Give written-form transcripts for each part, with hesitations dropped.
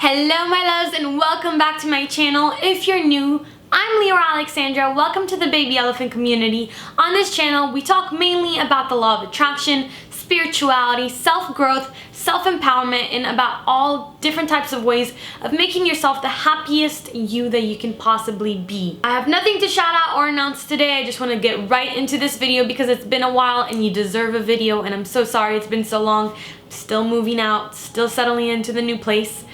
Hello my loves and welcome back to my channel. If you're new, I'm Leeor Alexandra. Welcome to the baby elephant community. On this channel, we talk mainly about the law of attraction, spirituality, self-growth, self-empowerment, and about all different types of ways of making yourself the happiest you that you can possibly be. I have nothing to shout out or announce today. I just want to get right into this video because it's been a while and you deserve a video, and I'm so sorry it's been so long. Still moving out, still settling into the new place.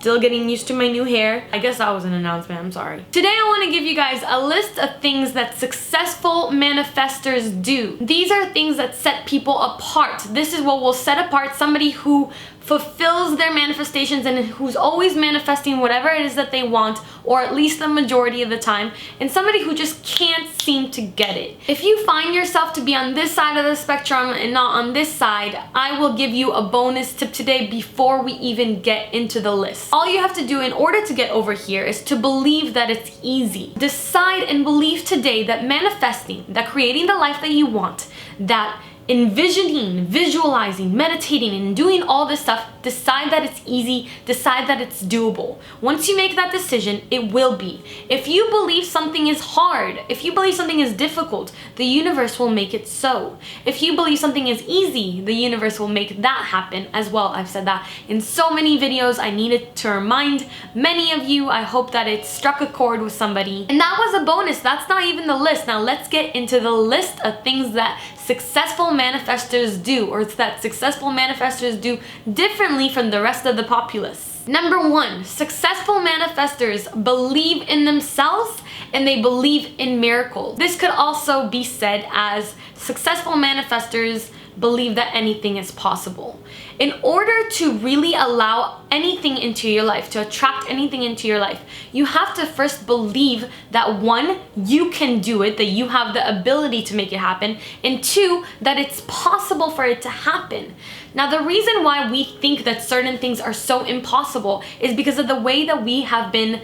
Still getting used to my new hair. I guess that was an announcement, I'm sorry. Today I want to give you guys a list of things that successful manifestors do. These are things that set people apart. This is what will set apart somebody who fulfills their manifestations and who's always manifesting whatever it is that they want, or at least the majority of the time, and somebody who just can't seem to get it. If you find yourself to be on this side of the spectrum and not on this side, I will give you a bonus tip today before we even get into the list. All you have to do in order to get over here is to believe that it's easy. Decide and believe today that manifesting, that creating the life that you want, that envisioning, visualizing, meditating, and doing all this stuff, decide that it's easy, decide that it's doable. Once you make that decision, it will be. If you believe something is hard, if you believe something is difficult, the universe will make it so. If you believe something is easy, the universe will make that happen as well. I've said that in so many videos. I needed to remind many of you. I hope that it struck a chord with somebody. And that was a bonus. That's not even the list. Now let's get into the list of things that successful manifestors do, or that successful manifestors do differently from the rest of the populace. Number one, successful manifestors believe in themselves and they believe in miracles. This could also be said as successful manifestors believe that anything is possible. In order to really allow anything into your life, to attract anything into your life, you have to first believe that one, you can do it, that you have the ability to make it happen, and two, that it's possible for it to happen. Now, the reason why we think that certain things are so impossible is because of the way that we have been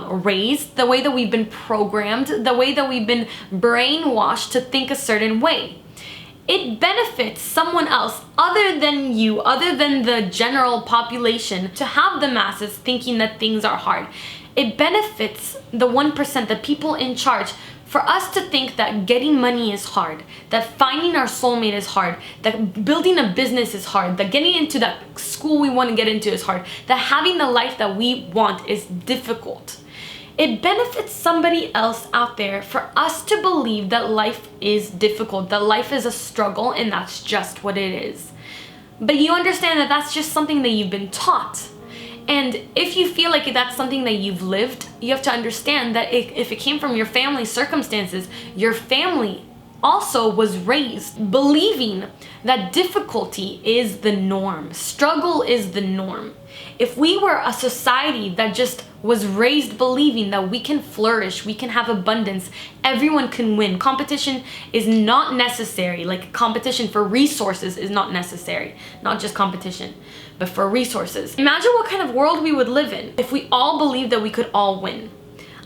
raised, the way that we've been programmed, the way that we've been brainwashed to think a certain way. It benefits someone else other than you, other than the general population, to have the masses thinking that things are hard. It benefits the 1%, the people in charge, for us to think that getting money is hard, that finding our soulmate is hard, that building a business is hard, that getting into that school we want to get into is hard, that having the life that we want is difficult. It benefits somebody else out there for us to believe that life is difficult, that life is a struggle, and that's just what it is. But you understand that that's just something that you've been taught. And if you feel like that's something that you've lived, you have to understand that if it came from your family circumstances, your family also was raised believing that difficulty is the norm, struggle is the norm. If we were a society that just was raised believing that we can flourish, we can have abundance, everyone can win, competition is not necessary, like competition for resources is not necessary, not just competition, but for resources. Imagine what kind of world we would live in if we all believed that we could all win.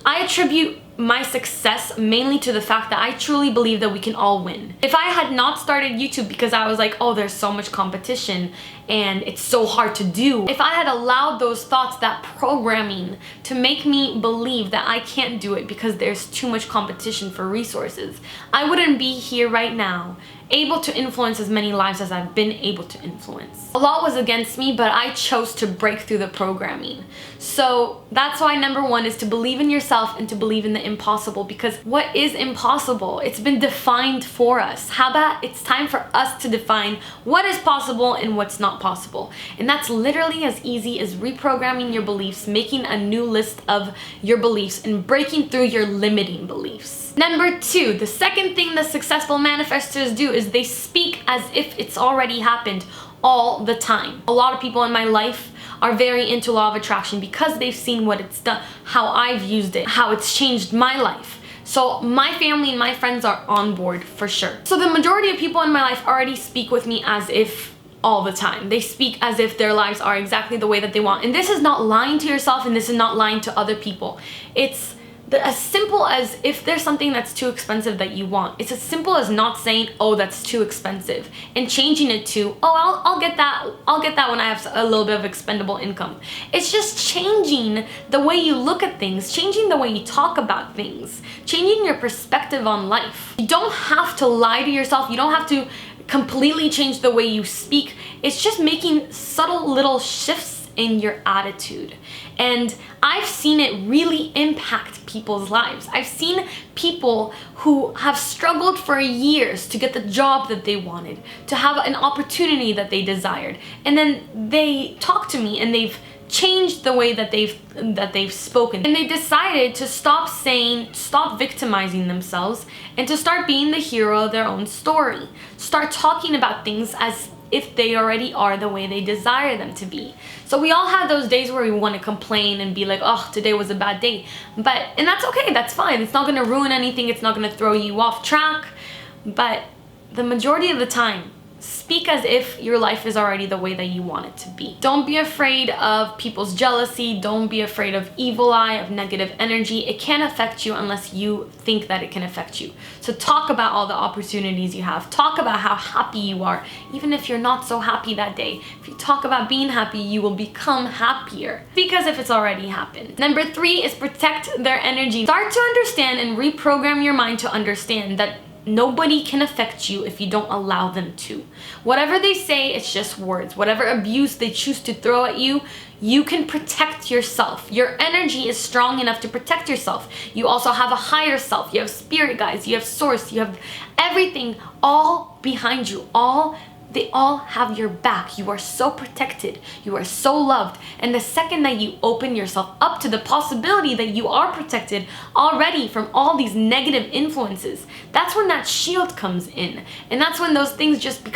I attribute my success mainly to the fact that I truly believe that we can all win. If I had not started YouTube because I was like, oh, there's so much competition and it's so hard to do, if I had allowed those thoughts, that programming, to make me believe that I can't do it because there's too much competition for resources, I wouldn't be here right now, able to influence as many lives as I've been able to influence. A lot was against me, but I chose to break through the programming. So that's why number one is to believe in yourself and to believe in the impossible, because what is impossible? It's been defined for us. How about it's time for us to define what is possible and what's not possible? And that's literally as easy as reprogramming your beliefs, making a new list of your beliefs, and breaking through your limiting beliefs. Number two, the second thing that successful manifestors do is they speak as if it's already happened all the time. A lot of people in my life are very into law of attraction because they've seen what it's done, how I've used it, how it's changed my life. So my family and my friends are on board for sure. So the majority of people in my life already speak with me as if all the time. They speak as if their lives are exactly the way that they want. And this is not lying to yourself, and this is not lying to other people. It's as simple as if there's something that's too expensive that you want, it's as simple as not saying, oh, that's too expensive, and changing it to, oh, I'll get that when I have a little bit of expendable income. It's just changing the way you look at things, changing the way you talk about things, changing your perspective on life. You don't have to lie to yourself. You don't have to completely change the way you speak. It's just making subtle little shifts in your attitude. And I've seen it really impact people's lives. I've seen people who have struggled for years to get the job that they wanted, to have an opportunity that they desired. And then they talk to me and they've changed the way that they've spoken. And they decided to stop victimizing themselves and to start being the hero of their own story. Start talking about things as if they already are the way they desire them to be. So we all have those days where we want to complain and be like, oh, today was a bad day. And that's okay, that's fine. It's not gonna ruin anything, it's not gonna throw you off track. But the majority of the time, speak as if your life is already the way that you want it to be. Don't be afraid of people's jealousy. Don't be afraid of evil eye, of negative energy. It can't affect you unless you think that it can affect you. So talk about all the opportunities you have. Talk about how happy you are, even if you're not so happy that day. If you talk about being happy, you will become happier because if it's already happened. Number 3 is protect their energy. Start to understand and reprogram your mind to understand that nobody can affect you if you don't allow them to. Whatever they say, it's just words. Whatever abuse they choose to throw at you, you can protect yourself. Your energy is strong enough to protect yourself. You also have a higher self. You have spirit guides, you have source, you have everything all behind you. They all have your back. You are so protected. You are so loved. And the second that you open yourself up to the possibility that you are protected already from all these negative influences, that's when that shield comes in. And that's when those things just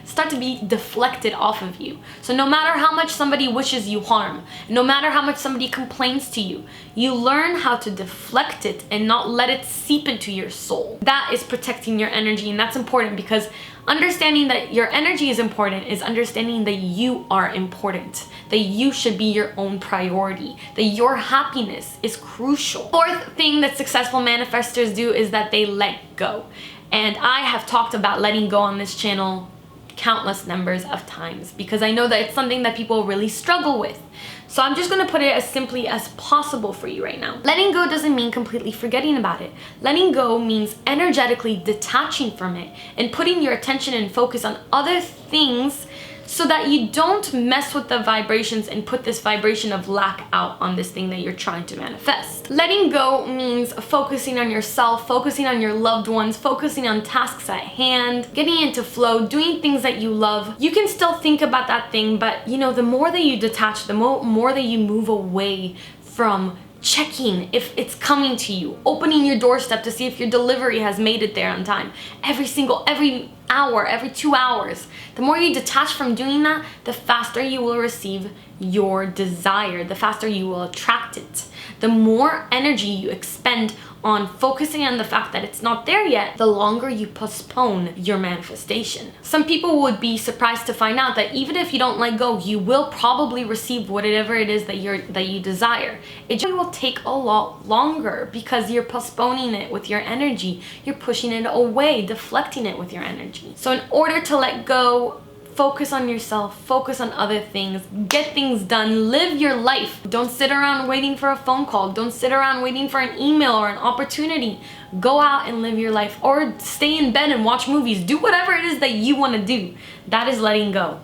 start to be deflected off of you. So no matter how much somebody wishes you harm, no matter how much somebody complains to you, you learn how to deflect it and not let it seep into your soul. That is protecting your energy, and that's important because understanding that your energy is important is understanding that you are important, that you should be your own priority, that your happiness is crucial. 4th thing that successful manifestors do is that they let go. And I have talked about letting go on this channel countless numbers of times because I know that it's something that people really struggle with. So I'm just gonna put it as simply as possible for you right now. Letting go doesn't mean completely forgetting about it. Letting go means energetically detaching from it and putting your attention and focus on other things so that you don't mess with the vibrations and put this vibration of lack out on this thing that you're trying to manifest. Letting go means focusing on yourself, focusing on your loved ones, focusing on tasks at hand, getting into flow, doing things that you love. You can still think about that thing, but you know, the more that you detach, the more that you move away from checking if it's coming to you, opening your doorstep to see if your delivery has made it there on time. Every hour, every 2 hours. The more you detach from doing that, the faster you will receive your desire, the faster you will attract it. The more energy you expend on focusing on the fact that it's not there yet, the longer you postpone your manifestation. Some people would be surprised to find out that even if you don't let go, you will probably receive whatever it is that you desire. It just will take a lot longer because you're postponing it with your energy. You're pushing it away, deflecting it with your energy. So in order to let go, focus on yourself, focus on other things, get things done, live your life. Don't sit around waiting for a phone call. Don't sit around waiting for an email or an opportunity. Go out and live your life, or stay in bed and watch movies. Do whatever it is that you want to do. That is letting go.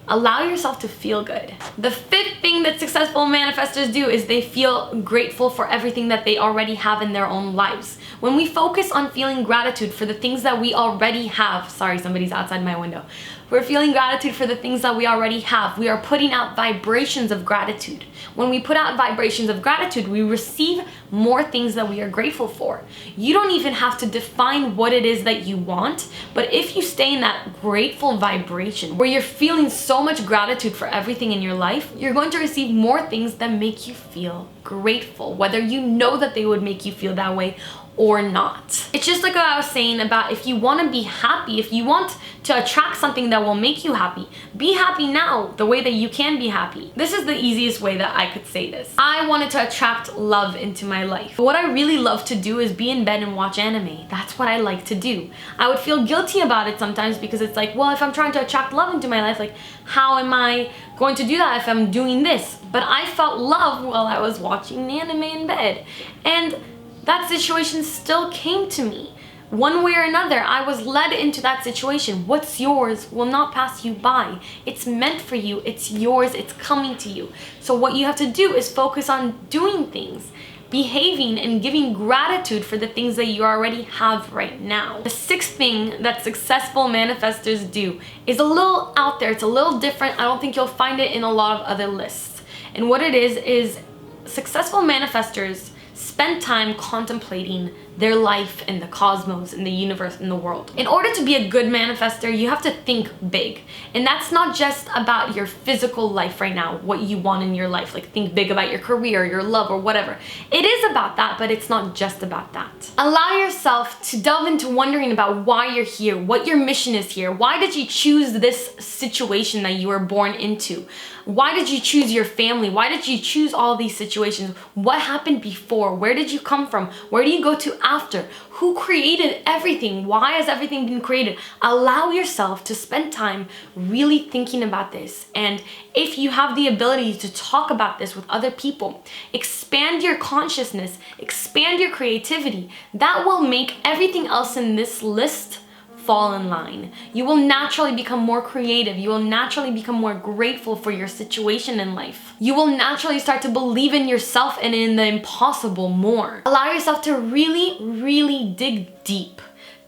Allow yourself to feel good. The 5th thing that successful manifestors do is they feel grateful for everything that they already have in their own lives. When we focus on feeling gratitude for the things that we already have, sorry, somebody's outside my window. We're feeling gratitude for the things that we already have. We are putting out vibrations of gratitude. When we put out vibrations of gratitude, we receive more things that we are grateful for. You don't even have to define what it is that you want, but if you stay in that grateful vibration where you're feeling so much gratitude for everything in your life, you're going to receive more things that make you feel grateful, whether you know that they would make you feel that way or not. It's just like what I was saying about if you want to be happy, if you want to attract something that will make you happy, be happy now the way that you can be happy. This is the easiest way that I could say this. I wanted to attract love into my life. What I really love to do is be in bed and watch anime. That's what I like to do. I would feel guilty about it sometimes because it's like, well, if I'm trying to attract love into my life, like how am I going to do that if I'm doing this? But I felt love while I was watching anime in bed. And that situation still came to me. One way or another, I was led into that situation. What's yours will not pass you by. It's meant for you, it's yours, it's coming to you. So what you have to do is focus on doing things, behaving and giving gratitude for the things that you already have right now. The sixth thing that successful manifestors do is a little out there, it's a little different. I don't think you'll find it in a lot of other lists. And what it is successful manifestors spend time contemplating their life and the cosmos and the universe and the world. In order to be a good manifestor, you have to think big. And that's not just about your physical life right now, what you want in your life. Like think big about your career, your love, or whatever. It is about that, but it's not just about that. Allow yourself to delve into wondering about why you're here, what your mission is here. Why did you choose this situation that you were born into? Why did you choose your family? Why did you choose all these situations? What happened before? Where did you come from? Where do you go to after? Who created everything? Why has everything been created? Allow yourself to spend time really thinking about this. And if you have the ability to talk about this with other people, expand your consciousness, expand your creativity, that will make everything else in this list fall in line. You will naturally become more creative. You will naturally become more grateful for your situation in life. You will naturally start to believe in yourself and in the impossible more. Allow yourself to really, really dig deep.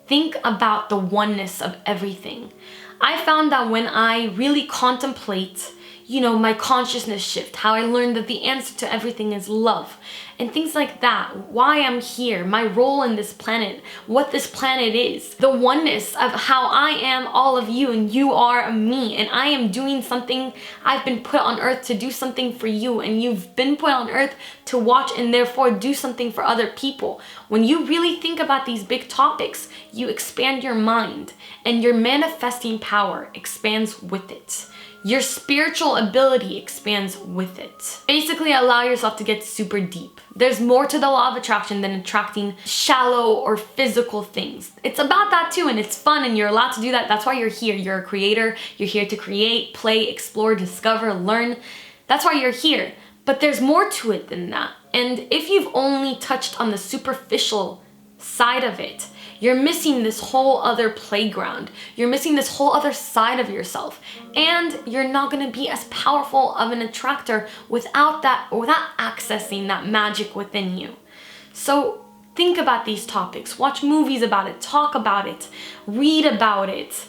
Think about the oneness of everything. I found that when I really contemplate, my consciousness shift, how I learned that the answer to everything is love, and things like that, why I'm here, my role in this planet, what this planet is, the oneness of how I am all of you and you are me, and I am doing something. I've been put on earth to do something for you, and you've been put on earth to watch and therefore do something for other people. When you really think about these big topics, you expand your mind, and your manifesting power expands with it. Your spiritual ability expands with it. Basically, allow yourself to get super deep. There's more to the law of attraction than attracting shallow or physical things. It's about that too, and it's fun, and you're allowed to do that. That's why you're here. You're a creator. You're here to create, play, explore, discover, learn. That's why you're here. But there's more to it than that. And if you've only touched on the superficial side of it, you're missing this whole other playground. You're missing this whole other side of yourself. And you're not gonna be as powerful of an attractor without accessing that magic within you. So think about these topics. Watch movies about it, talk about it, read about it,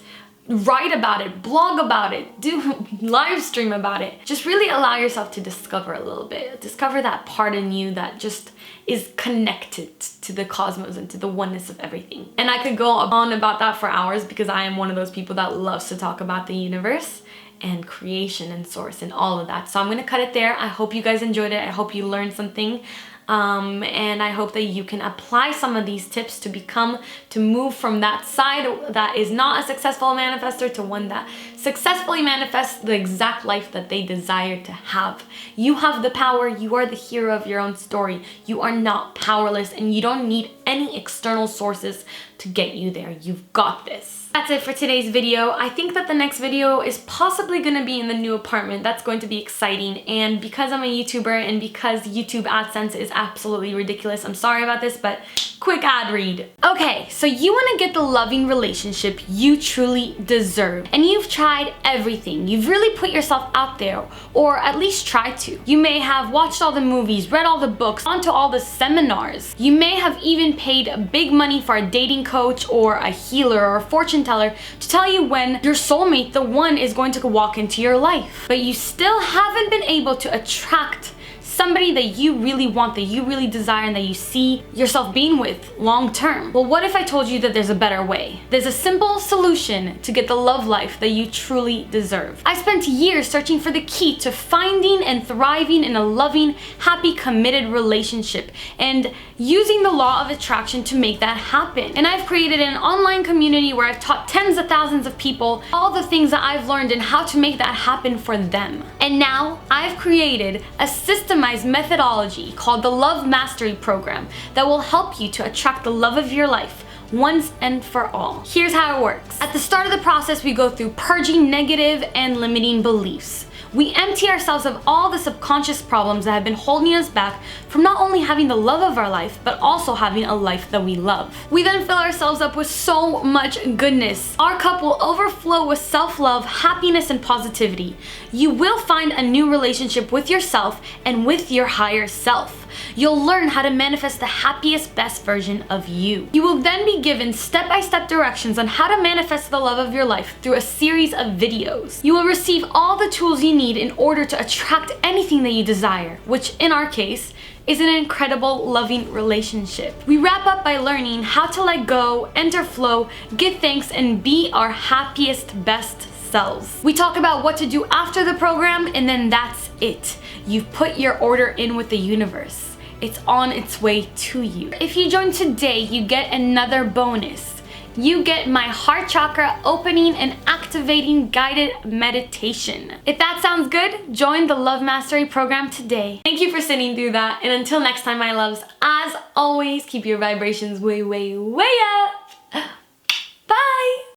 write about it, blog about it, do live stream about it. Just really allow yourself to discover a little bit. Discover that part in you that just is connected to the cosmos and to the oneness of everything. And I could go on about that for hours because I am one of those people that loves to talk about the universe and creation and source and all of that. So I'm gonna cut it there. I hope you guys enjoyed it. I hope you learned something. And I hope that you can apply some of these tips to move from that side that is not a successful manifestor to one that successfully manifests the exact life that they desire to have. You have the power. You are the hero of your own story. You are not powerless, and you don't need any external sources to get you there. You've got this. That's it for today's video. I think that the next video is possibly going to be in the new apartment. That's going to be exciting. And because I'm a YouTuber and because YouTube AdSense is absolutely ridiculous, I'm sorry about this, but quick ad read. Okay, so you want to get the loving relationship you truly deserve. And you've tried everything. You've really put yourself out there, or at least tried to. You may have watched all the movies, read all the books, gone to all the seminars. You may have even paid big money for a dating coach or a healer or a fortune teller to tell you when your soulmate, the one, is going to walk into your life. But you still haven't been able to attract somebody that you really want, that you really desire, and that you see yourself being with long term. Well, what if I told you that there's a better way? There's a simple solution to get the love life that you truly deserve. I spent years searching for the key to finding and thriving in a loving, happy, committed relationship, and using the law of attraction to make that happen. And I've created an online community where I've taught tens of thousands of people all the things that I've learned and how to make that happen for them. And now I've created a systemized methodology called the Love Mastery Program that will help you to attract the love of your life once and for all. Here's how it works. At the start of the process, we go through purging negative and limiting beliefs. We empty ourselves of all the subconscious problems that have been holding us back from not only having the love of our life, but also having a life that we love. We then fill ourselves up with so much goodness. Our cup will overflow with self-love, happiness, and positivity. You will find a new relationship with yourself and with your higher self. You'll learn how to manifest the happiest, best version of you. You will then be given step-by-step directions on how to manifest the love of your life through a series of videos. You will receive all the tools you need in order to attract anything that you desire, which in our case is an incredible, loving relationship. We wrap up by learning how to let go, enter flow, give thanks, and be our happiest, best selves. We talk about what to do after the program, and then that's it. You've put your order in with the universe. It's on its way to you. If you join today, you get another bonus. You get my heart chakra opening and activating guided meditation. If that sounds good, join the Love Mastery Program today. Thank you for sitting through that, and until next time, my loves, as always, keep your vibrations way, way, way up.